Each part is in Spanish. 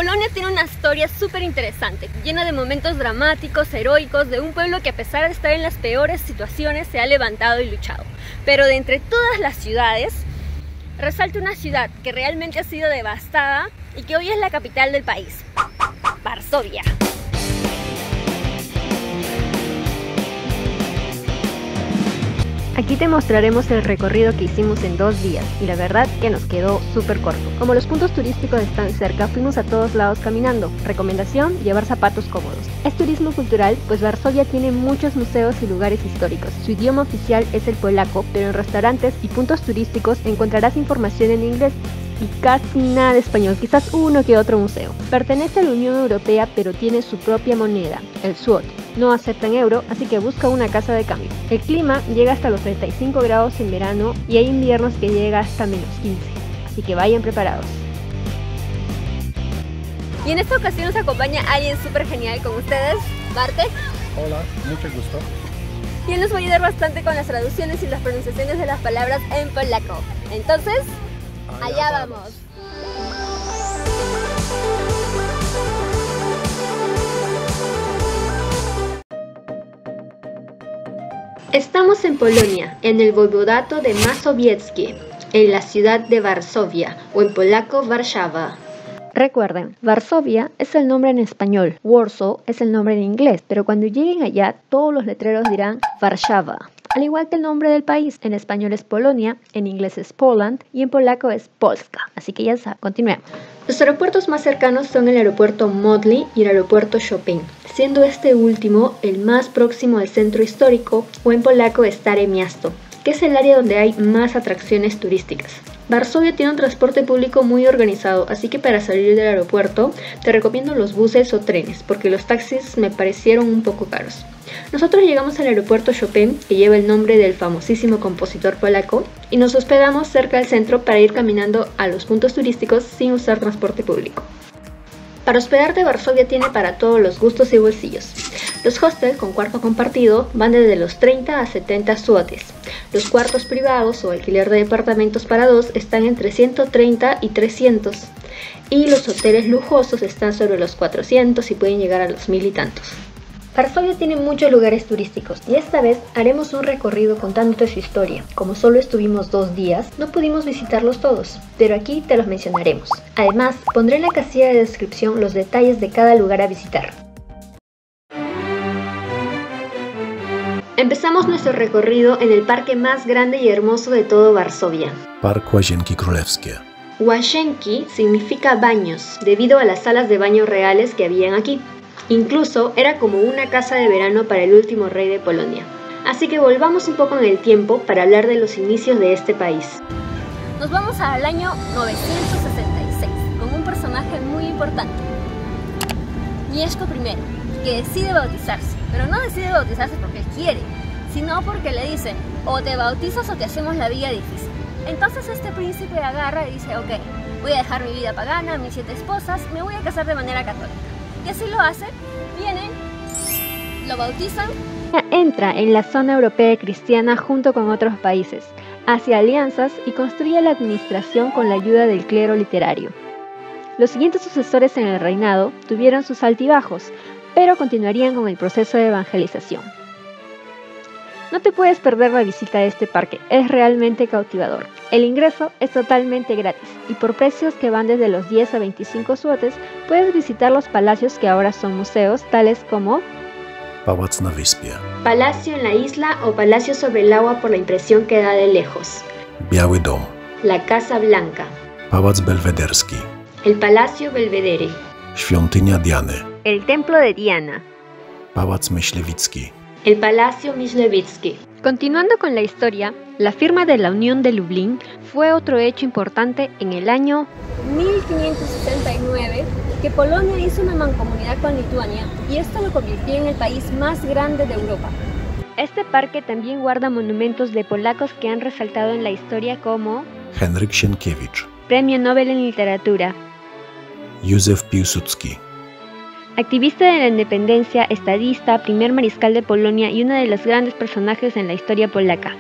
Polonia tiene una historia súper interesante, llena de momentos dramáticos, heroicos, de un pueblo que a pesar de estar en las peores situaciones se ha levantado y luchado. Pero de entre todas las ciudades, resalta una ciudad que realmente ha sido devastada y que hoy es la capital del país, Varsovia. Aquí te mostraremos el recorrido que hicimos en 2 días y la verdad que nos quedó súper corto. Como los puntos turísticos están cerca, fuimos a todos lados caminando. Recomendación, llevar zapatos cómodos. Es turismo cultural, pues Varsovia tiene muchos museos y lugares históricos. Su idioma oficial es el polaco, pero en restaurantes y puntos turísticos encontrarás información en inglés y casi nada de español, quizás uno que otro museo. Pertenece a la Unión Europea, pero tiene su propia moneda, el zloty. No aceptan euro, así que busca una casa de cambio. El clima llega hasta los 35 grados en verano y hay inviernos que llega hasta menos 15, así que vayan preparados. Y en esta ocasión nos acompaña alguien súper genial con ustedes, Bartek. Hola, mucho gusto. Y él nos va a ayudar bastante con las traducciones y las pronunciaciones de las palabras en polaco. Entonces, allá vamos. Estamos en Polonia, en el voivodato de Mazowieckie, en la ciudad de Varsovia, o en polaco Warszawa. Recuerden, Varsovia es el nombre en español, Warsaw es el nombre en inglés, pero cuando lleguen allá todos los letreros dirán Warszawa. Al igual que el nombre del país, en español es Polonia, en inglés es Poland y en polaco es Polska. Así que ya saben, continuemos. Los aeropuertos más cercanos son el aeropuerto Modlin y el aeropuerto Chopin, siendo este último el más próximo al centro histórico, o en polaco Stare Miasto, que es el área donde hay más atracciones turísticas. Varsovia tiene un transporte público muy organizado, así que para salir del aeropuerto te recomiendo los buses o trenes, porque los taxis me parecieron un poco caros. Nosotros llegamos al aeropuerto Chopin, que lleva el nombre del famosísimo compositor polaco, y nos hospedamos cerca del centro para ir caminando a los puntos turísticos sin usar transporte público. Para hospedarte, Varsovia tiene para todos los gustos y bolsillos. Los hostels con cuarto compartido van desde los 30 a 70 zlotys. Los cuartos privados o alquiler de departamentos para dos están entre 130 y 300. Y los hoteles lujosos están sobre los 400 y pueden llegar a los 1000 y tantos. Varsovia tiene muchos lugares turísticos y esta vez haremos un recorrido contándote su historia. Como solo estuvimos 2 días, no pudimos visitarlos todos, pero aquí te los mencionaremos. Además, pondré en la casilla de descripción los detalles de cada lugar a visitar. Empezamos nuestro recorrido en el parque más grande y hermoso de todo Varsovia. Park Łazienki Królewskie. Łazienki significa baños, debido a las salas de baño reales que habían aquí. Incluso era como una casa de verano para el último rey de Polonia. Así que volvamos un poco en el tiempo para hablar de los inicios de este país. Nos vamos al año 966, con un personaje muy importante, Mieszko I, que decide bautizarse, pero no decide bautizarse porque él quiere, sino porque le dicen, o te bautizas o te hacemos la vida difícil. Entonces este príncipe agarra y dice, ok, voy a dejar mi vida pagana, mis 7 esposas, me voy a casar de manera católica. Y así lo hace, vienen, lo bautizan. Entra en la zona europea cristiana junto con otros países, hace alianzas y construye la administración con la ayuda del clero literario. Los siguientes sucesores en el reinado tuvieron sus altibajos, pero continuarían con el proceso de evangelización. No te puedes perder la visita a este parque, es realmente cautivador. El ingreso es totalmente gratis y por precios que van desde los 10 a 25 zlotys puedes visitar los palacios que ahora son museos, tales como Pałac na Wyspie. Palacio en la isla o Palacio sobre el agua por la impresión que da de lejos. Biały Dom. La Casa Blanca. Pałac Belwederski. El Palacio Belvedere. Świątynia Diany. El Templo de Diana. Pałac Myślewicki. El Palacio Myślewicki. Continuando con la historia, la firma de la Unión de Lublin fue otro hecho importante en el año 1569, que Polonia hizo una mancomunidad con Lituania y esto lo convirtió en el país más grande de Europa. Este parque también guarda monumentos de polacos que han resaltado en la historia como Henryk Sienkiewicz. Premio Nobel en Literatura, Józef Piłsudski. activista de la independencia, estadista, primer mariscal de Polonia y uno de los grandes personajes en la historia polaca.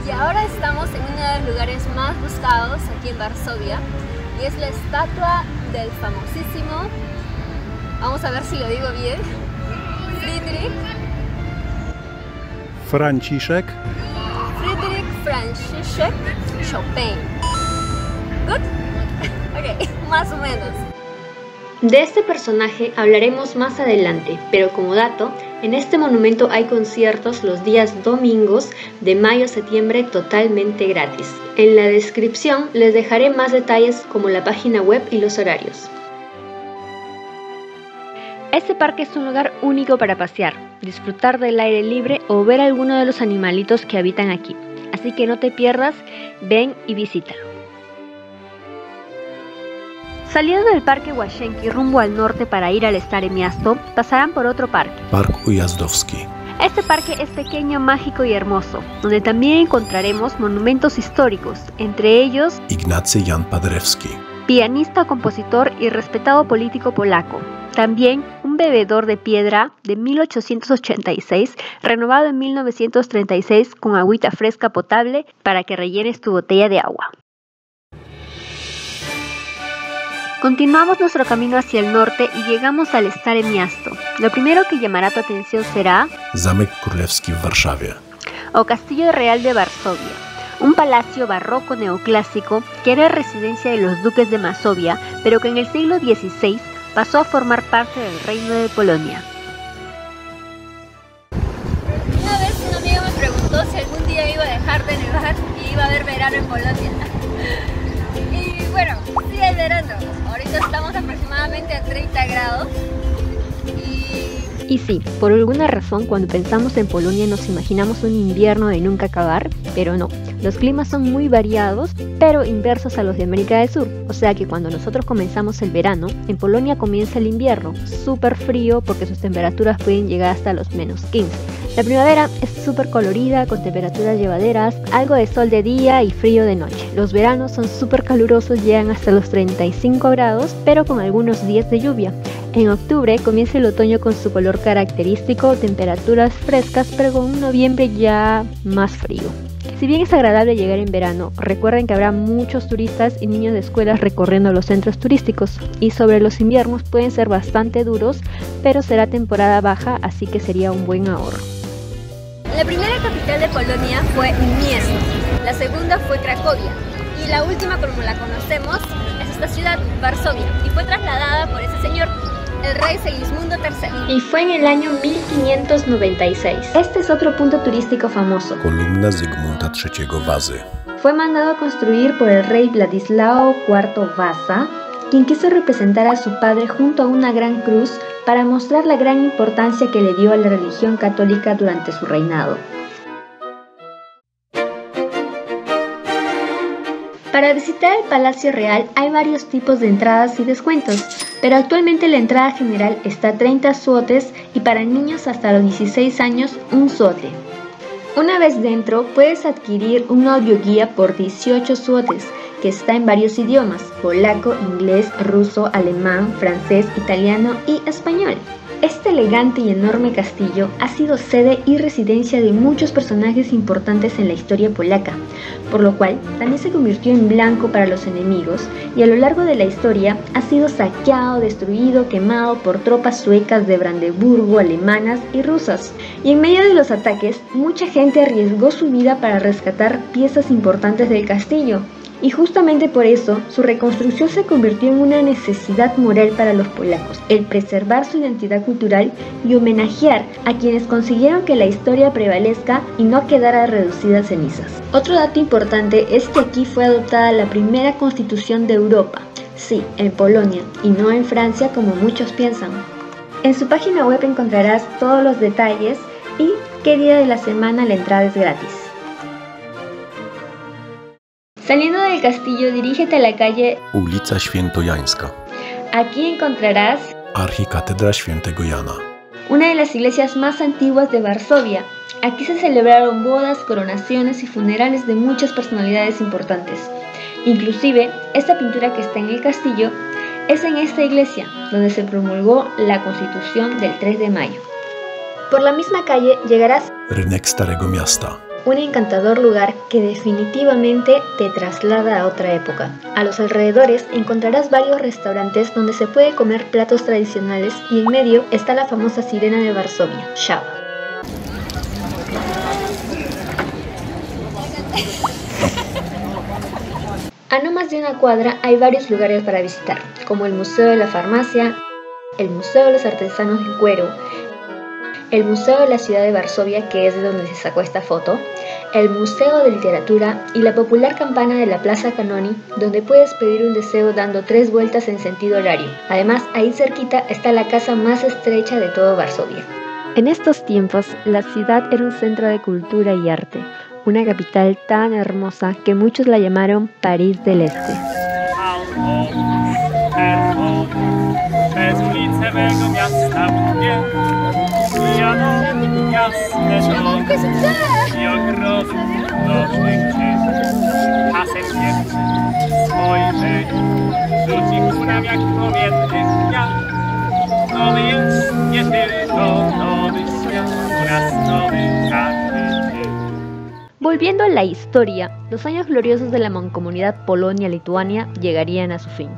Y ahora estamos en uno de los lugares más buscados aquí en Varsovia, y es la estatua del famosísimo, vamos a ver si lo digo bien, Friedrich Franciszek František Chopin. ¿Good? Ok, más o menos. De este personaje hablaremos más adelante, pero como dato, en este monumento hay conciertos los días domingos de mayo a septiembre totalmente gratis. En la descripción les dejaré más detalles como la página web y los horarios. Este parque es un lugar único para pasear, disfrutar del aire libre o ver alguno de los animalitos que habitan aquí. Así que no te pierdas, ven y visítalo. Saliendo del parque Łasienki rumbo al norte para ir al Stare Miasto, pasarán por otro parque. Park Ujazdowski. Este parque es pequeño, mágico y hermoso, donde también encontraremos monumentos históricos, entre ellos Ignacy Jan Paderewski. pianista, compositor y respetado político polaco. También un bebedor de piedra de 1886, renovado en 1936 con agüita fresca potable para que rellenes tu botella de agua. Continuamos nuestro camino hacia el norte y llegamos al Stare Miasto. Lo primero que llamará tu atención será Zamek Królewski w Warszawie. o Castillo Real de Varsovia, un palacio barroco neoclásico que era residencia de los duques de Masovia, pero que en el siglo XVI pasó a formar parte del Reino de Polonia. Una vez un amigo me preguntó si algún día iba a dejar de nevar y iba a haber verano en Polonia. Y bueno, sí hay verano. Ahorita estamos aproximadamente a 30 grados. Y sí, por alguna razón cuando pensamos en Polonia nos imaginamos un invierno de nunca acabar, pero no. Los climas son muy variados, pero inversos a los de América del Sur. O sea que cuando nosotros comenzamos el verano, en Polonia comienza el invierno, súper frío porque sus temperaturas pueden llegar hasta los -15. La primavera es súper colorida, con temperaturas llevaderas, algo de sol de día y frío de noche. Los veranos son súper calurosos, llegan hasta los 35 grados, pero con algunos días de lluvia. En octubre comienza el otoño con su color característico, temperaturas frescas, pero con un noviembre ya más frío. Si bien es agradable llegar en verano, recuerden que habrá muchos turistas y niños de escuelas recorriendo los centros turísticos, y sobre los inviernos pueden ser bastante duros, pero será temporada baja, así que sería un buen ahorro. La primera capital de Polonia fue Miesto, la segunda fue Cracovia, y la última, como la conocemos, es esta ciudad, Varsovia, y fue trasladada por ese señor, el rey Segismundo III. Y fue en el año 1596. Este es otro punto turístico famoso. Kolumna Zygmunta III Wazy. Fue mandado a construir por el rey Vladislao IV Vasa, quien quiso representar a su padre junto a una gran cruz para mostrar la gran importancia que le dio a la religión católica durante su reinado. Para visitar el Palacio Real hay varios tipos de entradas y descuentos, pero actualmente la entrada general está a 30 zlotys y para niños hasta los 16 años 1 zloty. Una vez dentro puedes adquirir un audioguía por 18 zlotys que está en varios idiomas: polaco, inglés, ruso, alemán, francés, italiano y español. Este elegante y enorme castillo ha sido sede y residencia de muchos personajes importantes en la historia polaca, por lo cual también se convirtió en blanco para los enemigos y a lo largo de la historia ha sido saqueado, destruido, quemado por tropas suecas de Brandeburgo, alemanas y rusas. Y en medio de los ataques, mucha gente arriesgó su vida para rescatar piezas importantes del castillo. Y justamente por eso, su reconstrucción se convirtió en una necesidad moral para los polacos, el preservar su identidad cultural y homenajear a quienes consiguieron que la historia prevalezca y no quedara reducida a cenizas. Otro dato importante es que aquí fue adoptada la primera constitución de Europa, sí, en Polonia, y no en Francia como muchos piensan. En su página web encontrarás todos los detalles y qué día de la semana la entrada es gratis. Saliendo del castillo, dirígete a la calle Ulica Świętojańska. Aquí encontrarás Archikatedra Świętego Jana. una de las iglesias más antiguas de Varsovia. Aquí se celebraron bodas, coronaciones y funerales de muchas personalidades importantes. Inclusive, esta pintura que está en el castillo es en esta iglesia, donde se promulgó la Constitución del 3 de mayo. Por la misma calle llegarás Rynek Starego Miasta. un encantador lugar que definitivamente te traslada a otra época. A los alrededores encontrarás varios restaurantes donde se puede comer platos tradicionales y en medio está la famosa sirena de Varsovia, Shawa. A no más de una cuadra hay varios lugares para visitar, como el Museo de la Farmacia, el Museo de los Artesanos del Cuero, el Museo de la Ciudad de Varsovia, que es de donde se sacó esta foto, el Museo de Literatura y la popular campana de la Plaza Canoni, donde puedes pedir un deseo dando 3 vueltas en sentido horario. Además, ahí cerquita está la casa más estrecha de todo Varsovia. En estos tiempos, la ciudad era un centro de cultura y arte, una capital tan hermosa que muchos la llamaron París del Este. Volviendo a la historia, los años gloriosos de la mancomunidad Polonia-Lituania llegarían a su fin.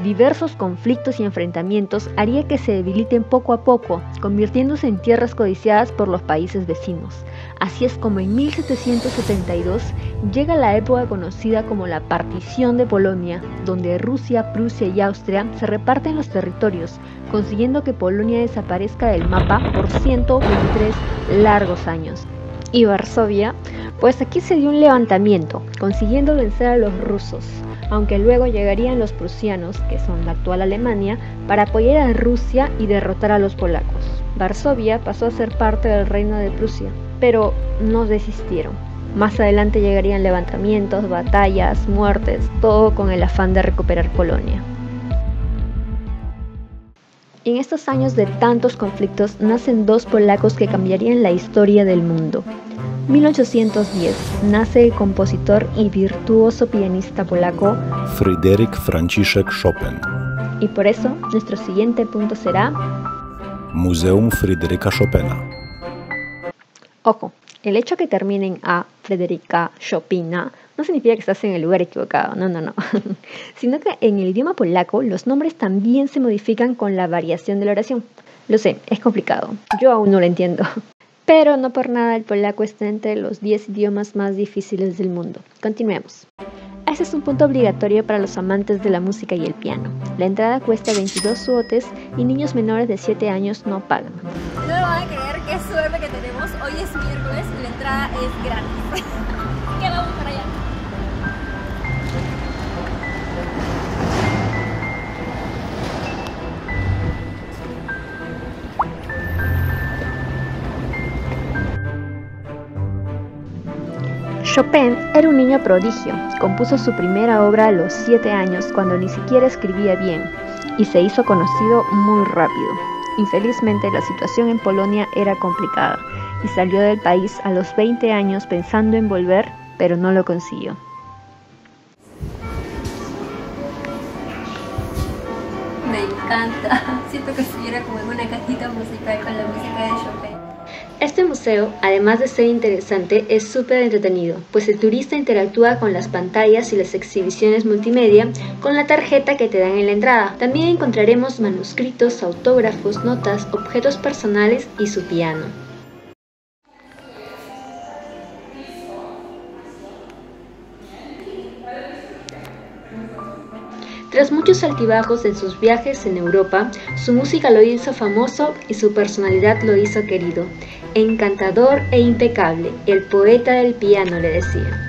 Diversos conflictos y enfrentamientos harían que se debiliten poco a poco, convirtiéndose en tierras codiciadas por los países vecinos. Así es como en 1772 llega la época conocida como la Partición de Polonia, donde Rusia, Prusia y Austria se reparten los territorios, consiguiendo que Polonia desaparezca del mapa por 123 largos años. Y Varsovia, pues aquí se dio un levantamiento, consiguiendo vencer a los rusos, aunque luego llegarían los prusianos, que son la actual Alemania, para apoyar a Rusia y derrotar a los polacos. Varsovia pasó a ser parte del reino de Prusia, pero no desistieron. Más adelante llegarían levantamientos, batallas, muertes, todo con el afán de recuperar Polonia. En estos años de tantos conflictos nacen 2 polacos que cambiarían la historia del mundo. 1810 nace el compositor y virtuoso pianista polaco Fryderyk Franciszek Chopin. Y por eso nuestro siguiente punto será Muzeum Fryderyka Chopina. Ojo, el hecho que terminen a Fryderyka Chopina no significa que estás en el lugar equivocado, no. Sino que en el idioma polaco los nombres también se modifican con la variación de la oración. Lo sé, es complicado, yo aún no lo entiendo. Pero no por nada el polaco está entre los 10 idiomas más difíciles del mundo. Continuemos. Este es un punto obligatorio para los amantes de la música y el piano. La entrada cuesta 22 złotys y niños menores de 7 años no pagan. No me van a creer qué suerte que tenemos. Hoy es miércoles y la entrada es gratis. ¿Qué vamos para allá? Chopin era un niño prodigio. Compuso su primera obra a los 7 años, cuando ni siquiera escribía bien, y se hizo conocido muy rápido. Infelizmente, la situación en Polonia era complicada, y salió del país a los 20 años pensando en volver, pero no lo consiguió. Me encanta. Siento que estuviera como en una cajita musical con la música de Chopin. Este museo, además de ser interesante, es súper entretenido, pues el turista interactúa con las pantallas y las exhibiciones multimedia con la tarjeta que te dan en la entrada. También encontraremos manuscritos, autógrafos, notas, objetos personales y su piano. Tras muchos altibajos en sus viajes en Europa, su música lo hizo famoso y su personalidad lo hizo querido. Encantador e impecable, el poeta del piano, le decía.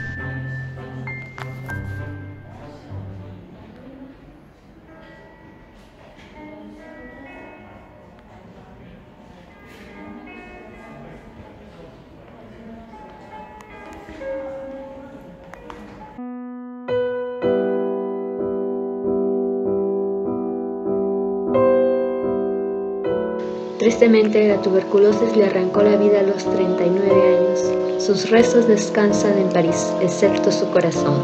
Tristemente, la tuberculosis le arrancó la vida a los 39 años. Sus restos descansan en París, excepto su corazón.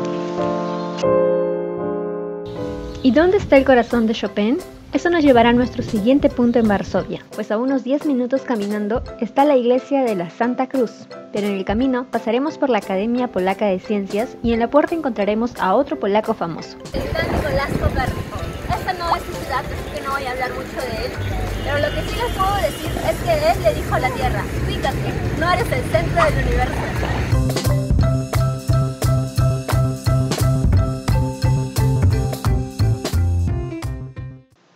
¿Y dónde está el corazón de Chopin? Eso nos llevará a nuestro siguiente punto en Varsovia, pues a unos 10 minutos caminando está la iglesia de la Santa Cruz. Pero en el camino pasaremos por la Academia Polaca de Ciencias y en la puerta encontraremos a otro polaco famoso. Está Nicolás Copérnico. Esta no es su ciudad, así que no voy a hablar mucho de él. Pero lo que sí les puedo decir es que él le dijo a la Tierra: ubícate, no eres el centro del universo.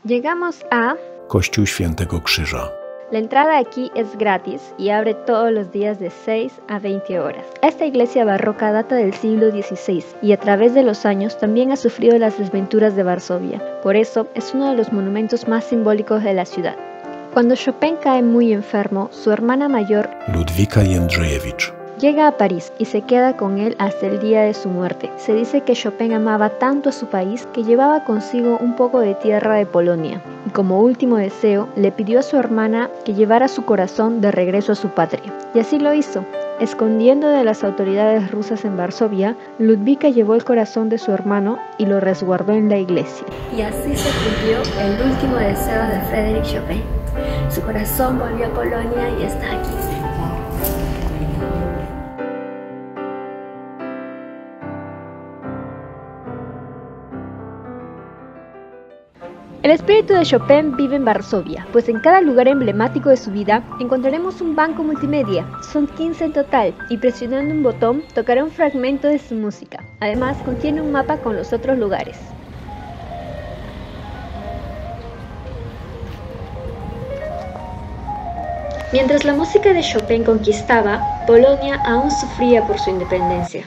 Llegamos a Kościół Świętego Krzyża. La entrada aquí es gratis y abre todos los días de 6 a 20 horas. Esta iglesia barroca data del siglo XVI y a través de los años también ha sufrido las desventuras de Varsovia. Por eso es uno de los monumentos más simbólicos de la ciudad. Cuando Chopin cae muy enfermo, su hermana mayor, Ludwika Jędrzejewicz, llega a París y se queda con él hasta el día de su muerte. Se dice que Chopin amaba tanto a su país que llevaba consigo un poco de tierra de Polonia y como último deseo le pidió a su hermana que llevara su corazón de regreso a su patria. Y así lo hizo. Escondiendo de las autoridades rusas en Varsovia, Ludwika llevó el corazón de su hermano y lo resguardó en la iglesia. Y así se cumplió el último deseo de Frédéric Chopin. Su corazón volvió a Polonia y está aquí. El espíritu de Chopin vive en Varsovia, pues en cada lugar emblemático de su vida encontraremos un banco multimedia. Son 15 en total y presionando un botón tocará un fragmento de su música. Además contiene un mapa con los otros lugares. Mientras la música de Chopin conquistaba, Polonia aún sufría por su independencia.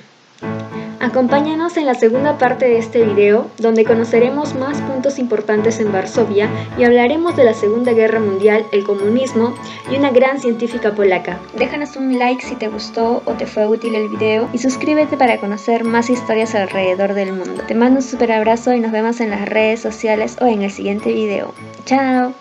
Acompáñanos en la segunda parte de este video, donde conoceremos más puntos importantes en Varsovia y hablaremos de la Segunda Guerra Mundial, el comunismo y una gran científica polaca. Déjanos un like si te gustó o te fue útil el video y suscríbete para conocer más historias alrededor del mundo. Te mando un super abrazo y nos vemos en las redes sociales o en el siguiente video. ¡Chao!